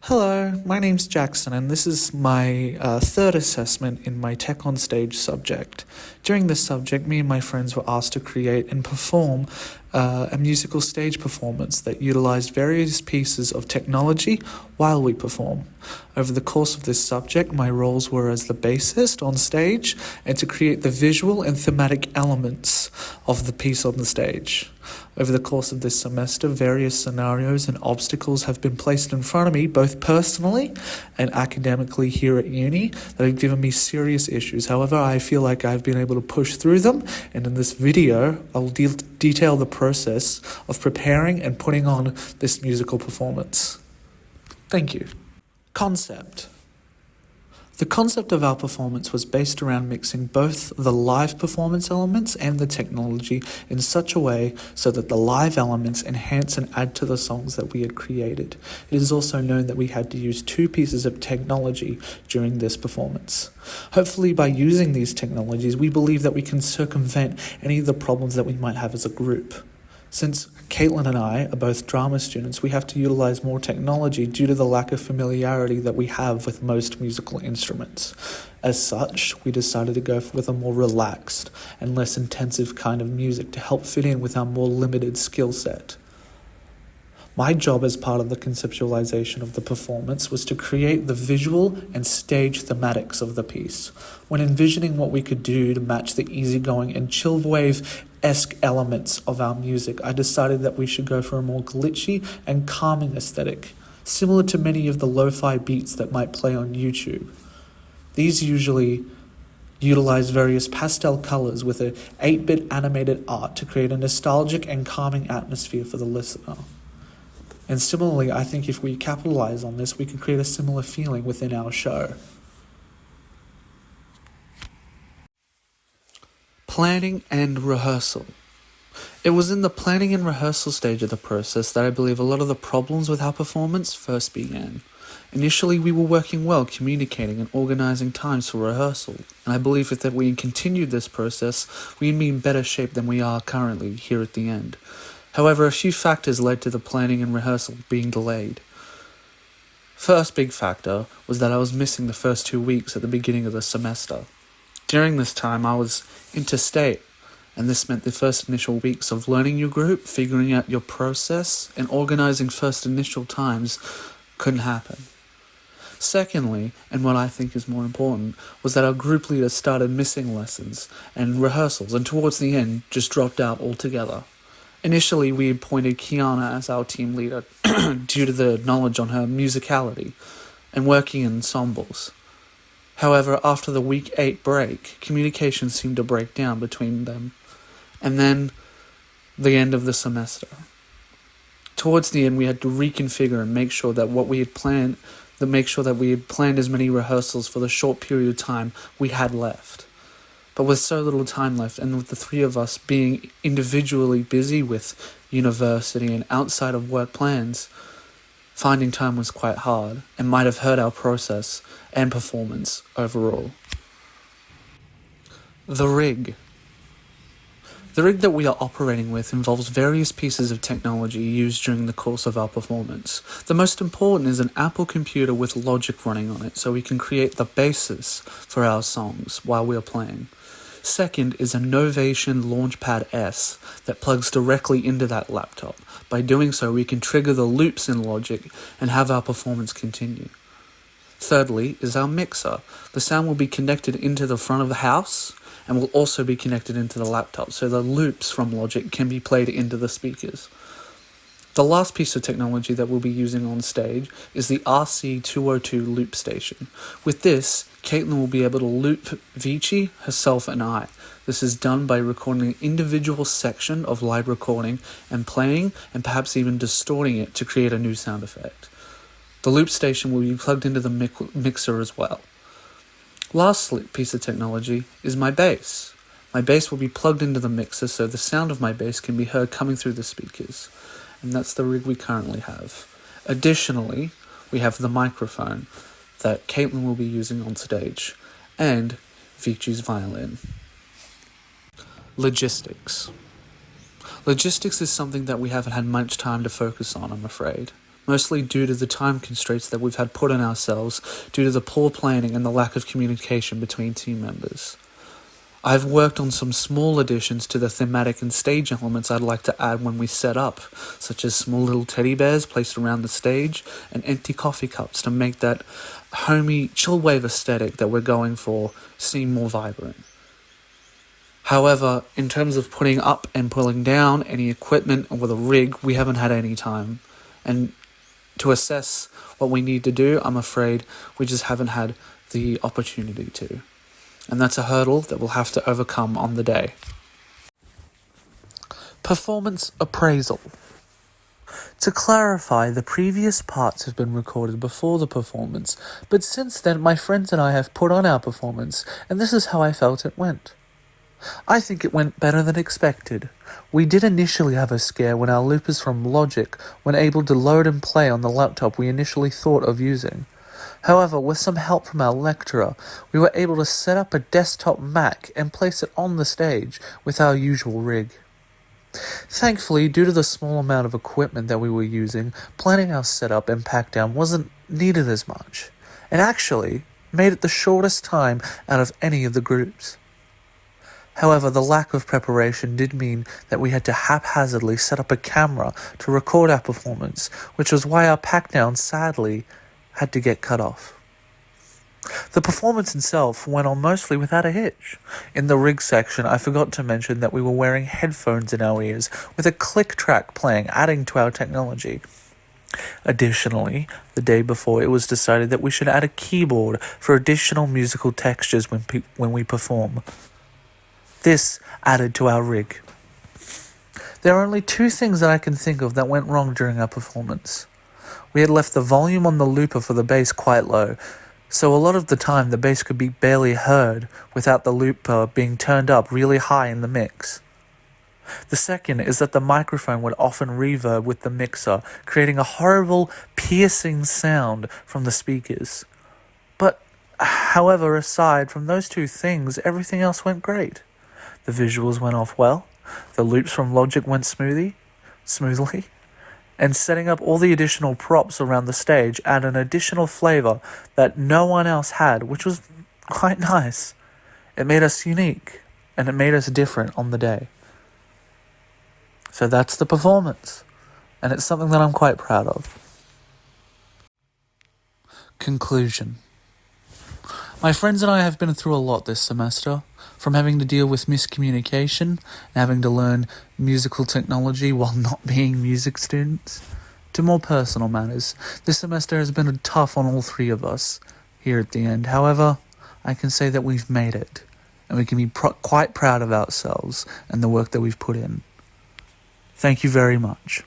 Hello, my name's Jackson, and this is my third assessment in my Tech on Stage subject. During this subject, me and my friends were asked to create and perform a musical stage performance that utilized various pieces of technology while we perform. Over the course of this subject, my roles were as the bassist on stage and to create the visual and thematic elements of the piece on the stage. Over the course of this semester, various scenarios and obstacles have been placed in front of me, both personally and academically here at uni, that have given me serious issues. However, I feel like I've been able to push through them, and in this video, I will detail the process of preparing and putting on this musical performance. Thank you. Concept. The concept of our performance was based around mixing both the live performance elements and the technology in such a way so that the live elements enhance and add to the songs that we had created. It is also known that we had to use two pieces of technology during this performance. Hopefully, by using these technologies, we believe that we can circumvent any of the problems that we might have as a group. Since Caitlin and I are both drama students, we have to utilize more technology due to the lack of familiarity that we have with most musical instruments. As such, we decided to go with a more relaxed and less intensive kind of music to help fit in with our more limited skill set. My job as part of the conceptualization of the performance was to create the visual and stage thematics of the piece. When envisioning what we could do to match the easygoing and chillwave-esque elements of our music, I decided that we should go for a more glitchy and calming aesthetic, similar to many of the lo-fi beats that might play on YouTube. These usually utilize various pastel colors with an 8-bit animated art to create a nostalgic and calming atmosphere for the listener. And similarly, I think if we capitalize on this, we can create a similar feeling within our show. Planning and rehearsal. It was in the planning and rehearsal stage of the process that I believe a lot of the problems with our performance first began. Initially, we were working well, communicating and organizing times for rehearsal, and I believe that we continued this process, we'd be in better shape than we are currently here at the end. However, a few factors led to the planning and rehearsal being delayed. First big factor was that I was missing the first 2 weeks at the beginning of the semester. During this time, I was interstate, and this meant the first initial weeks of learning your group, figuring out your process, and organizing first initial times couldn't happen. Secondly, and what I think is more important, was that our group leader started missing lessons and rehearsals, and towards the end, just dropped out altogether. Initially, we appointed Kiana as our team leader due to the knowledge on her musicality and working in ensembles. However, after the week 8 break, communication seemed to break down between them, and then the end of the semester. Towards the end, we had to reconfigure and make sure that we had planned as many rehearsals for the short period of time we had left. But with so little time left, and with the three of us being individually busy with university and outside of work plans, finding time was quite hard and might have hurt our process and performance overall. The rig. The rig that we are operating with involves various pieces of technology used during the course of our performance. The most important is an Apple computer with Logic running on it, so we can create the basis for our songs while we are playing. Second is a Novation Launchpad S that plugs directly into that laptop. By doing so, we can trigger the loops in Logic and have our performance continue. Thirdly is our mixer. The sound will be connected into the front of the house and will also be connected into the laptop, so the loops from Logic can be played into the speakers. The last piece of technology that we'll be using on stage is the RC202 loop station. With this, Caitlin will be able to loop Vici, herself, and I. This is done by recording an individual section of live recording and playing, and perhaps even distorting it to create a new sound effect. The loop station will be plugged into the mixer as well. Last piece of technology is my bass. My bass will be plugged into the mixer so the sound of my bass can be heard coming through the speakers. And that's the rig we currently have. Additionally, we have the microphone that Caitlin will be using on stage, and Vici's violin. Logistics. Logistics is something that we haven't had much time to focus on, I'm afraid. mostly due to the time constraints that we've had put on ourselves due to the poor planning and the lack of communication between team members. I've worked on some small additions to the thematic and stage elements I'd like to add when we set up, such as small little teddy bears placed around the stage and empty coffee cups to make that homey chill wave aesthetic that we're going for seem more vibrant. However, in terms of putting up and pulling down any equipment or the rig, we haven't had any time. And to assess what we need to do, I'm afraid we just haven't had the opportunity to. And that's a hurdle that we'll have to overcome on the day. Performance appraisal. To clarify, the previous parts have been recorded before the performance, but since then my friends and I have put on our performance, and this is how I felt it went. I think it went better than expected. We did initially have a scare when our loopers from Logic weren't able to load and play on the laptop we initially thought of using. However, with some help from our lecturer, we were able to set up a desktop Mac and place it on the stage with our usual rig. Thankfully, due to the small amount of equipment that we were using, planning our setup and pack down wasn't needed as much, and actually made it the shortest time out of any of the groups. However, the lack of preparation did mean that we had to haphazardly set up a camera to record our performance, which was why our pack down, sadly, had to get cut off. The performance itself went on mostly without a hitch. In the rig section, I forgot to mention that we were wearing headphones in our ears with a click track playing, adding to our technology. Additionally, the day before, it was decided that we should add a keyboard for additional musical textures when we perform. This added to our rig. There are only two things that I can think of that went wrong during our performance. We had left the volume on the looper for the bass quite low, so a lot of the time the bass could be barely heard without the looper being turned up really high in the mix. The second is that the microphone would often reverb with the mixer, creating a horrible, piercing sound from the speakers. But, however, aside from those two things, everything else went great. The visuals went off well, the loops from Logic went smoothly, and setting up all the additional props around the stage added an additional flavor that no one else had, which was quite nice. It made us unique, and it made us different on the day. So that's the performance, and it's something that I'm quite proud of. Conclusion. My friends and I have been through a lot this semester, from having to deal with miscommunication and having to learn musical technology while not being music students, to more personal matters. This semester has been tough on all three of us here at the end. However, I can say that we've made it, and we can be quite proud of ourselves and the work that we've put in. Thank you very much.